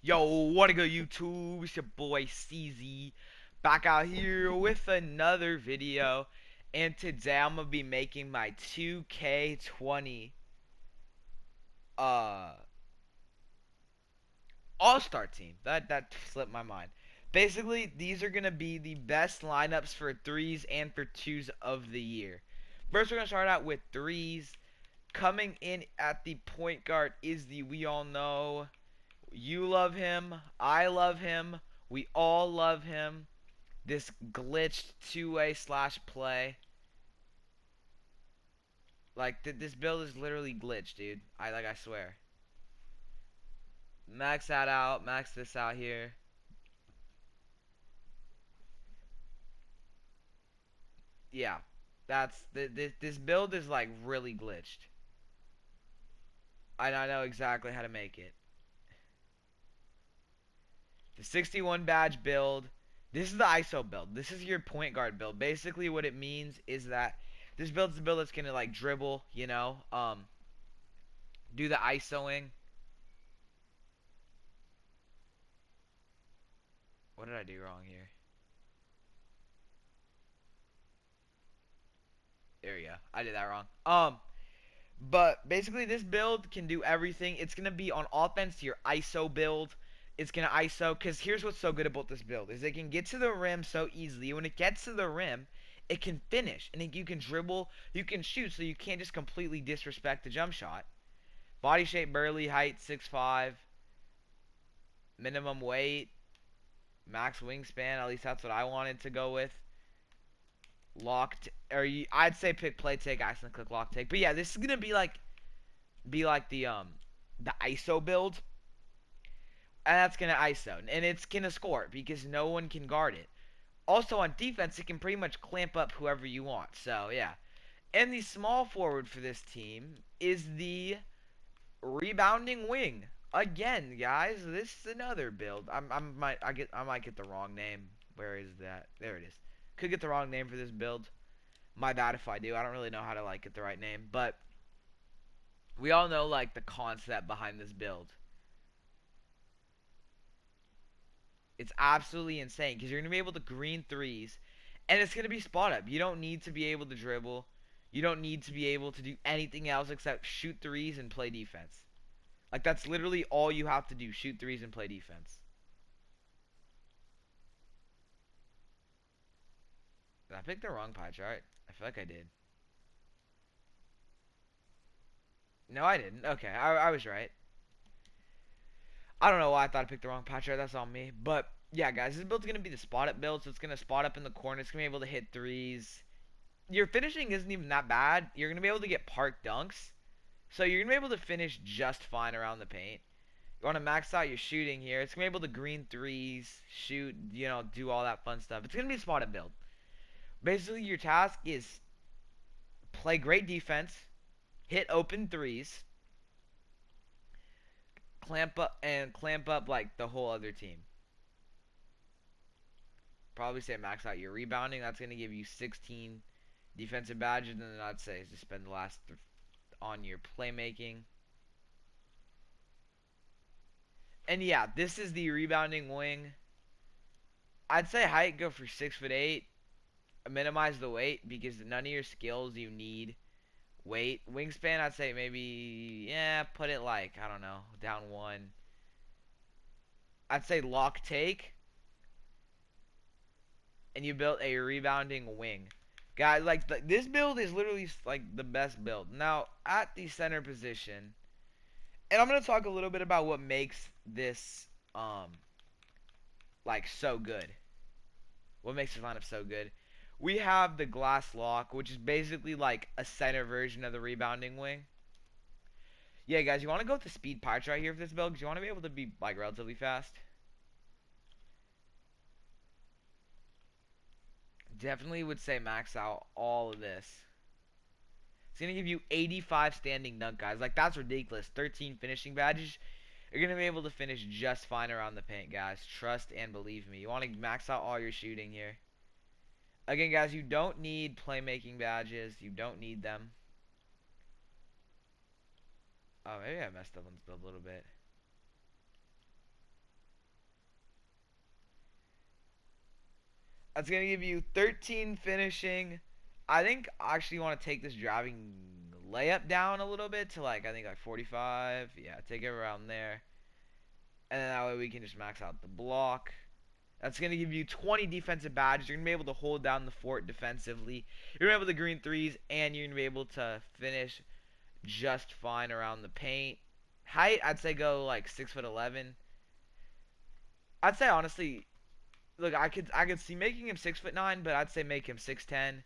Yo, what a go YouTube? It's your boy CZ back out here with another video, and today I'm gonna be making my 2K20 uh All-Star team. That slipped my mind. Basically, these are gonna be the best lineups for threes and for twos of the year. First, we're gonna start out with threes. Coming in at the point guard is the we all know. You love him. I love him. We all love him. This glitched two-way slash play. Like, this build is literally glitched, dude. I swear. Max that out. Max this out here. Yeah. This build is, like, really glitched. I know exactly how to make it. The 61 badge build. This is the ISO build. This is your point guard build. Basically, what it means is that this build's the build that's gonna like dribble, do the ISOing. What did I do wrong here? There we go. I did that wrong. But basically this build can do everything. It's gonna be on offense your ISO build. It's gonna ISO because here's what's so good about this build is it can get to the rim so easily. When it gets to the rim, it can finish and you can dribble, you can shoot, so you can't just completely disrespect the jump shot. Body shape burly, height 6'5", minimum weight, max wingspan. At least that's what I wanted to go with. Locked, or I'd say pick play take, accident click lock take. But yeah, this is gonna be like the ISO build, and that's gonna ISO, and it's gonna score because no one can guard it. Also on defense, it can pretty much clamp up whoever you want. So yeah, and the small forward for this team is the rebounding wing. Again, guys, this is another build. I might get the wrong name. Where is that? There it is. Could get the wrong name for this build. My bad if I do. I don't really know how to like get the right name, but we all know like the concept behind this build. It's absolutely insane because you're gonna be able to green threes, and it's gonna be spot up. You don't need to be able to dribble. You don't need to be able to do anything else except shoot threes and play defense. Like that's literally all you have to do: shoot threes and play defense. Did I pick the wrong pie chart? I feel like I did. No, I didn't. Okay, I was right. I don't know why I thought I picked the wrong pie chart. That's on me. But yeah, guys, this build's gonna be the spot up build, so it's gonna spot up in the corner. It's gonna be able to hit threes. Your finishing isn't even that bad. You're gonna be able to get park dunks, so you're gonna be able to finish just fine around the paint. You want to max out your shooting here. It's gonna be able to green threes, shoot, do all that fun stuff. It's gonna be a spot up build. Basically, your task is play great defense, hit open threes, clamp up like the whole other team. Probably say max out your rebounding. That's gonna give you 16 defensive badges, and then I'd say just spend the last on your playmaking. And yeah, this is the rebounding wing. I'd say height go for 6'8". Minimize the weight because none of your skills you need weight. Wingspan, I'd say maybe, yeah, put it like, I don't know, down one. I'd say lock take. And you built a rebounding wing. Guys, like, this build is literally, like, the best build. Now, at the center position, and I'm going to talk a little bit about what makes this, like, so good. What makes this lineup so good. We have the glass lock, which is basically, like, a center version of the rebounding wing. Yeah, guys, you want to go with the speed pie chart here for this build, because you want to be able to be, like, relatively fast. Definitely would say max out all of this. It's going to give you 85 standing dunk, guys. Like, that's ridiculous. 13 finishing badges. You're going to be able to finish just fine around the paint, guys. Trust and believe me. You want to max out all your shooting here. Again, guys, you don't need playmaking badges. You don't need them. Oh, maybe I messed up on this build a little bit. That's gonna give you 13 finishing. I think I actually want to take this driving layup down a little bit to like I think like 45. Yeah, take it around there, and then that way we can just max out the block. That's gonna give you 20 defensive badges. You're gonna be able to hold down the fort defensively. You're gonna be able to green threes, and you're gonna be able to finish just fine around the paint. Height, I'd say go like 6'11". I'd say honestly, look, I could see making him 6'9", but I'd say make him 6'10".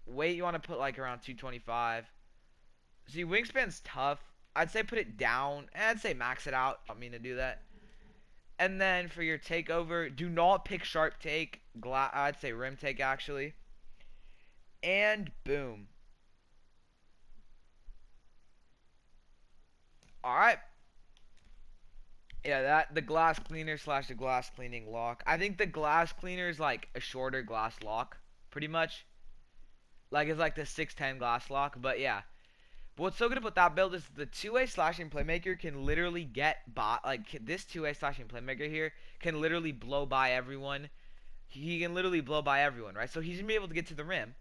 Weight you want to put like around 225. See, wingspan's tough. I'd say put it down, and I'd say max it out. I don't mean to do that. And then for your takeover, do not pick sharp take. I'd say rim take actually. And boom. All right. Yeah, that the glass cleaner / the glass cleaning lock. I think the glass cleaner is like a shorter glass lock, pretty much. Like it's like the 6'10" glass lock, but yeah. But what's so good about that build is the two-way slashing playmaker can literally get by. Like this two-way slashing playmaker here can literally blow by everyone. He can literally blow by everyone, right? So he's gonna be able to get to the rim,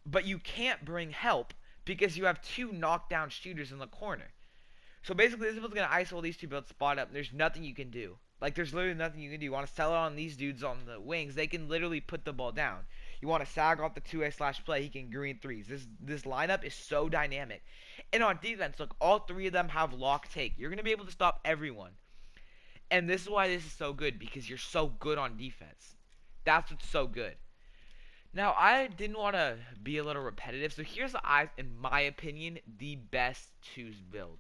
but you can't bring help because you have two knockdown shooters in the corner. So basically, this build's gonna isolate these two builds, spot up. And there's nothing you can do. Like there's literally nothing you can do. You want to sell it on these dudes on the wings? They can literally put the ball down. You want to sag off the two-way slash play? He can green threes. This lineup is so dynamic. And on defense, look, all three of them have lock take. You're gonna be able to stop everyone. And this is why this is so good, because you're so good on defense. That's what's so good. Now, I didn't want to be a little repetitive, so here's, in my opinion, the best twos build.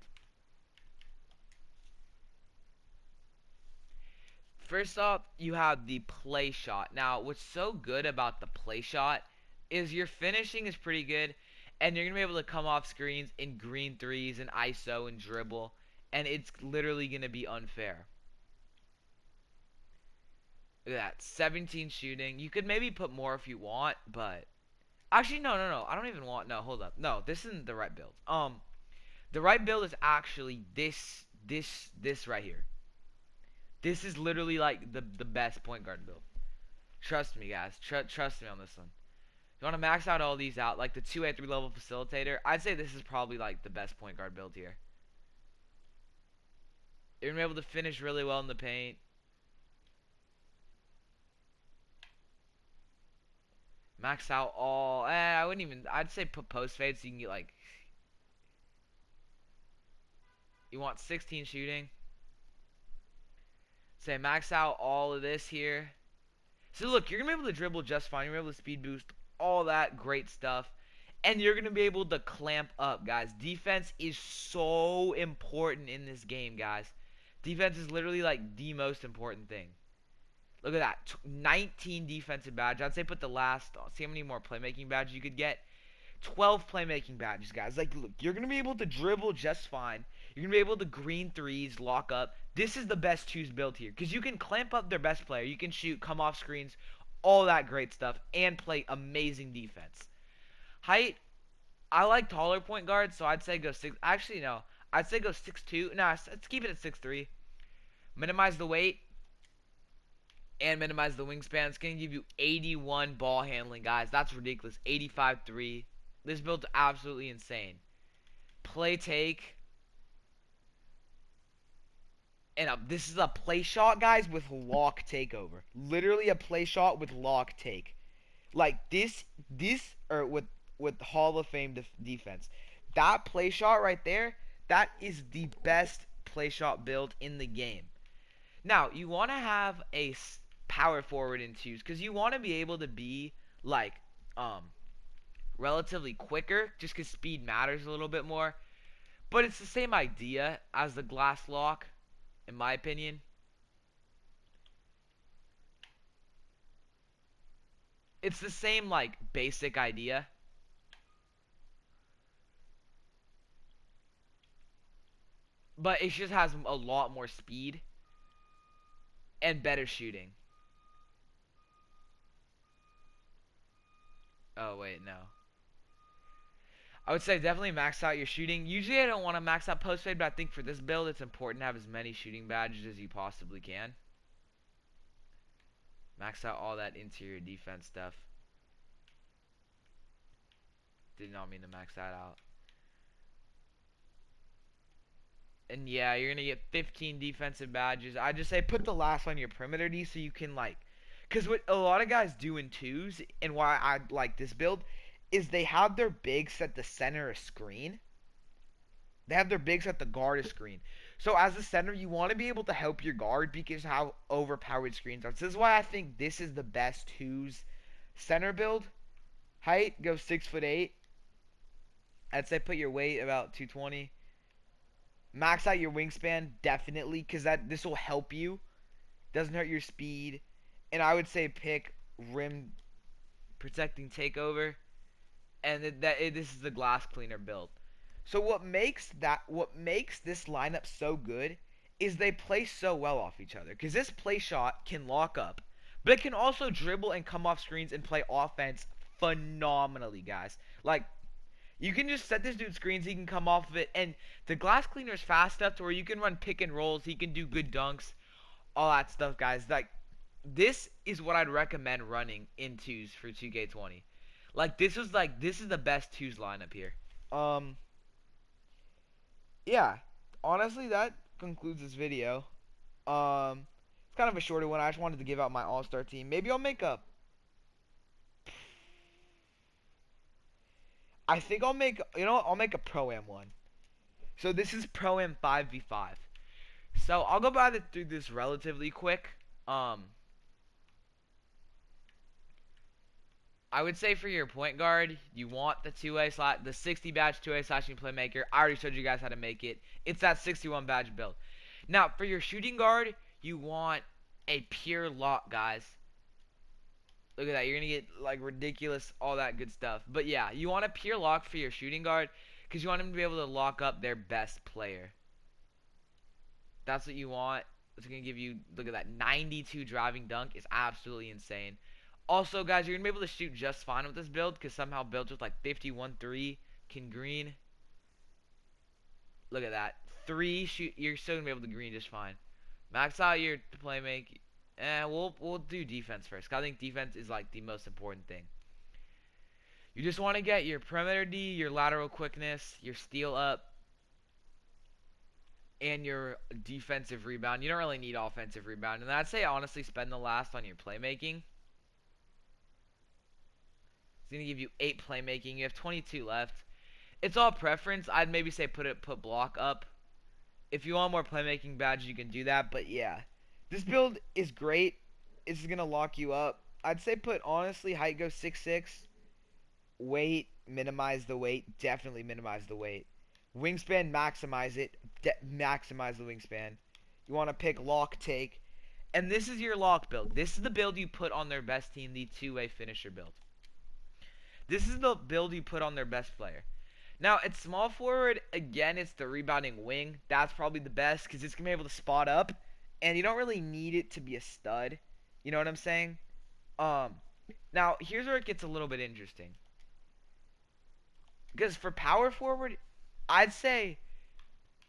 First off, you have the play shot. Now, what's so good about the play shot is your finishing is pretty good, and you're going to be able to come off screens in green threes and ISO and dribble, and it's literally going to be unfair. Look at that, 17 shooting. You could maybe put more if you want, but actually no. I don't even want. No, hold up. No, this isn't the right build. The right build is actually this right here. This is literally like the best point guard build. Trust me, guys. Trust me on this one. You want to max out all these out, like the 2A 3-level facilitator. I'd say this is probably like the best point guard build here. You're gonna be able to finish really well in the paint. Max out all. I wouldn't even. I'd say put post fade so you can get like. You want 16 shooting. Say max out all of this here. So look, you're gonna be able to dribble just fine. You're gonna be able to speed boost, all that great stuff, and you're gonna be able to clamp up, guys. Defense is so important in this game, guys. Defense is literally like the most important thing. Look at that, 19 defensive badges. I'd say put the last. See how many more playmaking badges you could get. 12 playmaking badges, guys. Like, look, you're gonna be able to dribble just fine. You're gonna be able to green threes, lock up. This is the best twos build here because you can clamp up their best player. You can shoot, come off screens, all that great stuff, and play amazing defense. Height, I like taller point guards, so I'd say go 6. Actually, no, I'd say go 6'2". Nah, let's keep it at 6'3". Minimize the weight and minimize the wingspan. It's gonna give you 81 ball handling, guys. That's ridiculous. 85-3. This build's absolutely insane. Play take. And this is a play shot, guys, with lock takeover. Literally a play shot with lock take. Like this or with Hall of Fame defense. That play shot right there, that is the best play shot build in the game. Now, you want to have a power forward in twos because you want to be able to be like relatively quicker just because speed matters a little bit more. But it's the same idea as the glass lock, in my opinion. It's the same like basic idea. But it just has a lot more speed and better shooting. Oh wait, no. I would say definitely max out your shooting. Usually I don't want to max out post fade, but I think for this build it's important to have as many shooting badges as you possibly can. Max out all that interior defense stuff. Did not mean to max that out. And yeah, you're gonna get 15 defensive badges. I just say put the last on your perimeter D so you can like, cause what a lot of guys do in twos, and why I like this build, is they have their bigs at the center of screen. They have their bigs at the guard of screen. So as a center, you want to be able to help your guard because of how overpowered screens are. So this is why I think this is the best twos center build. Height, go 6'8". I'd say put your weight about 220. Max out your wingspan, definitely, because this will help you. Doesn't hurt your speed. And I would say pick rim protecting takeover. And this is the glass cleaner build. So what makes this lineup so good is they play so well off each other. Because this play shot can lock up, but it can also dribble and come off screens and play offense phenomenally, guys. Like, you can just set this dude screens, he can come off of it, and the glass cleaner is fast enough to where you can run pick and rolls, he can do good dunks, all that stuff, guys. Like, this is what I'd recommend running in twos for 2K20. Like, this is the best twos lineup here. Yeah, honestly, that concludes this video. It's kind of a shorter one. I just wanted to give out my all-star team. Maybe I'll make a... I think I'll make, I'll make a Pro-Am one. So this is Pro-Am 5v5. So I'll go through this relatively quick. I would say for your point guard, you want the 60 badge 2A slashing playmaker. I already showed you guys how to make it. It's that 61 badge build. Now, for your shooting guard, you want a pure lock, guys. Look at that. You're going to get, like, ridiculous, all that good stuff. But, yeah, you want a pure lock for your shooting guard because you want him to be able to lock up their best player. That's what you want. It's going to give you, look at that, 92 driving dunk. It's absolutely insane. Also, guys, you're going to be able to shoot just fine with this build because somehow builds with, like, 51-3 can green. Look at that. You're still going to be able to green just fine. Max out your playmaking. We'll do defense first. Cause I think defense is like the most important thing. You just want to get your perimeter D, your lateral quickness, your steal up, and your defensive rebound. You don't really need offensive rebound. And I'd say honestly spend the last on your playmaking. It's gonna give you 8 playmaking. You have 22 left. It's all preference. I'd maybe say put block up. If you want more playmaking badges, you can do that. But yeah. This build is great. It's going to lock you up. I'd say honestly, height goes 6'6". Weight, minimize the weight. Definitely minimize the weight. Wingspan, maximize it. Maximize the wingspan. You want to pick lock, take. And this is your lock build. This is the build you put on their best team, the 2-way finisher build. This is the build you put on their best player. Now, at small forward, again, it's the rebounding wing. That's probably the best because it's going to be able to spot up. And you don't really need it to be a stud. You know what I'm saying? Now, here's where it gets a little bit interesting. Because for power forward, I'd say,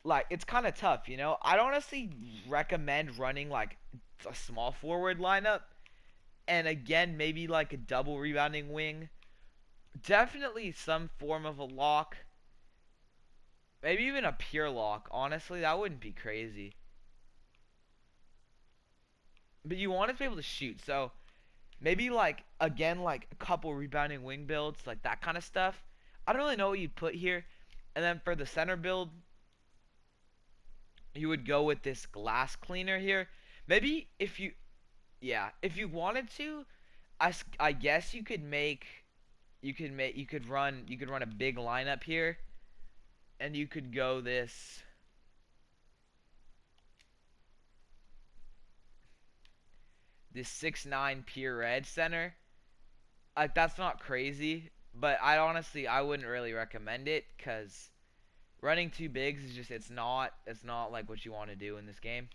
like, it's kind of tough, you know? I'd honestly recommend running, like, a small forward lineup. And again, maybe, like, a double rebounding wing. Definitely some form of a lock. Maybe even a pure lock. Honestly, that wouldn't be crazy. But you want it to be able to shoot, so maybe like again like a couple rebounding wing builds, like that kind of stuff. I don't really know what you'd put here. And then for the center build, you would go with this glass cleaner here. Maybe if you wanted to, I guess you could run a big lineup here, and you could go this. This 6'9" pure red center. Like, that's not crazy, but I wouldn't really recommend it because running 2 bigs is just it's not like what you want to do in this game.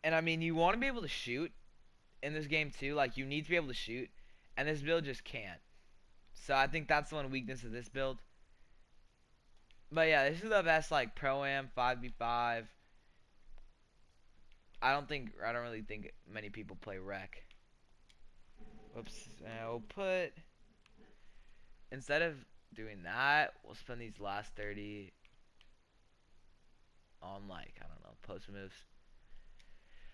And I mean, you want to be able to shoot in this game too. Like, you need to be able to shoot, and this build just can't. So I think that's the one weakness of this build. But yeah, this is the best like Pro-Am 5v5. I don't really think many people play rec. Whoops. We'll put, instead of doing that, we'll spend these last 30 on, like, I don't know, post moves.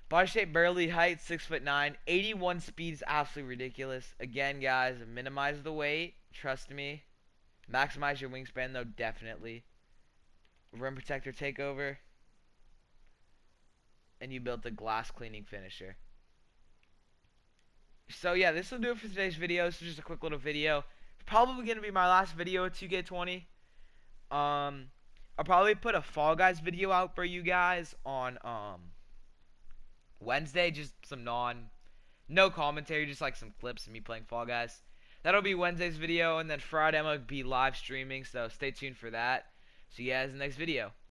Body shape, barely height, 6'9", 81 speed is absolutely ridiculous. Again, guys, minimize the weight. Trust me. Maximize your wingspan, though, definitely. Rim protector takeover. And you built a glass cleaning finisher. So yeah, this will do it for today's video. So just a quick little video. Probably gonna be my last video at 2K20. I'll probably put a Fall Guys video out for you guys on Wednesday. Just some no commentary, just like some clips of me playing Fall Guys. That'll be Wednesday's video, and then Friday I'm gonna be live streaming. So stay tuned for that. See you guys in the next video.